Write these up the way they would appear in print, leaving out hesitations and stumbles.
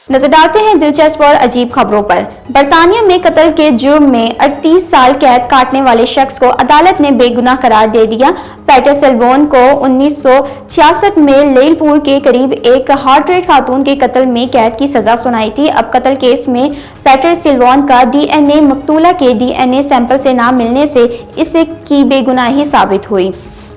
नजर डालते हैं दिलचस्प और अजीब खबरों पर। बरतानिया में कत्ल के जुर्म में 38 साल कैद काटने वाले शख्स को अदालत ने बेगुनाह करार दे दिया। पीटर सिल्वान को 1966 में लेलपुर के करीब एक हार्ट रेट खातून के कत्ल में कैद की सजा सुनाई थी। अब कत्ल केस में पीटर सिल्वान का डीएनए मकतूला के डीएनए सैंपल से ना मिलने से इसे की बेगुनाही साबित हुई।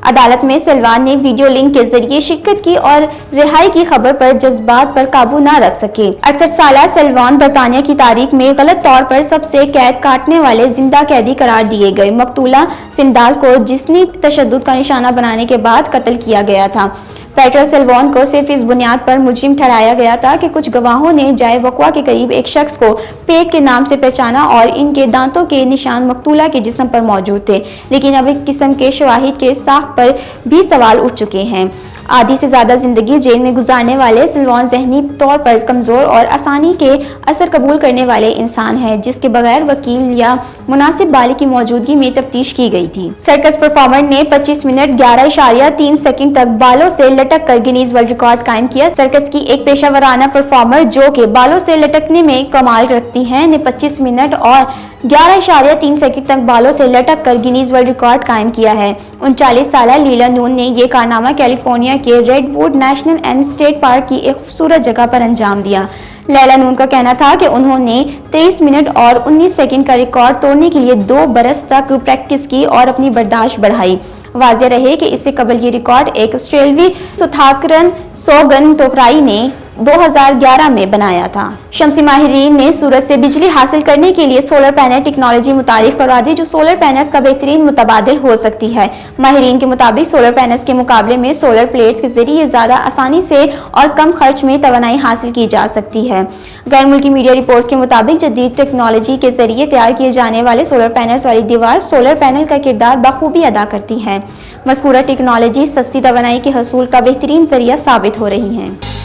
अदालत में सिल्वान ने वीडियो लिंक के जरिए शिरकत की और रिहाई की खबर पर जज्बात पर काबू न रख सके। 68 साल सिल्वान बरतानिया की तारीख में गलत तौर पर सबसे कैद काटने वाले जिंदा कैदी करार दिए गए। मकतूला सिंदाल को जिस्मी तशद्दुद का निशाना बनाने के बाद कत्ल किया गया था। पीटर सिल्वान को सिर्फ इस बुनियाद पर मुजरिम ठहराया गया था कि कुछ गवाहों ने जाए वक़्वा के करीब एक शख्स को पेट के नाम से पहचाना और इनके दांतों के निशान मकतूला के जिस्म पर मौजूद थे। लेकिन अब एक किस्म के शवाहिद के साख पर भी सवाल उठ चुके हैं। आधी से ज्यादा जिंदगी जेल में गुजारने वाले सिल्वान ज़हनी तौर पर कमजोर और आसानी के असर कबूल करने वाले इंसान हैं, जिसके बगैर वकील या मुनासिब बाली की मौजूदगी में तफ्तीश की गई थी। सर्कस परफॉर्मर ने 25 मिनट 11.3 सेकंड तक बालों से लटक कर गिनीज वर्ल्ड रिकॉर्ड कायम किया। सर्कस की एक पेशावराना परफॉर्मर जो के बालों से लटकने में कमाल रखती है ने 25 मिनट और 11.3 सेकंड तक बालों से लटक कर गिनीज वर्ल्ड रिकॉर्ड कायम किया है। 39 साल लीला नून ने यह कारनामा कैलिफोर्निया के redwood national and state park की एक खूबसूरत जगह पर अंजाम दिया। लैला नून का कहना था कि उन्होंने 23 मिनट और 19 सेकंड का रिकॉर्ड तोड़ने के लिए 2 बरस तक प्रैक्टिस की और अपनी बर्दाश्त बढ़ाई। वाज़ेह रहे कि इससे कबल ये रिकॉर्ड एक ऑस्ट्रेलियावी सुथाकरन सोगन तोकराई ने 2011 में बनाया था। शमसी माहिरीन ने सूरज से बिजली हासिल करने के लिए सोलर पैनल टेक्नोलॉजी मुतारिफ करवा दी, जो सोलर पैनल्स का बेहतरीन मुतबादिल हो सकती है। माहिरीन के मुताबिक सोलर पैनल्स के मुकाबले में सोलर प्लेट्स के जरिए ज्यादा आसानी से और कम खर्च में तवानाई हासिल की जा सकती है। गैर मुल्की मीडिया रिपोर्ट्स के मुताबिक जदीद टेक्नोलॉजी के जरिए तैयार किए जाने वाले सोलर पैनल्स वाली दीवार सोलर पैनल का किरदार बखूबी अदा करती है। मज़कूरा टेक्नोलॉजी सस्ती तवानाई के हसूल का बेहतरीन जरिया साबित हो रही है।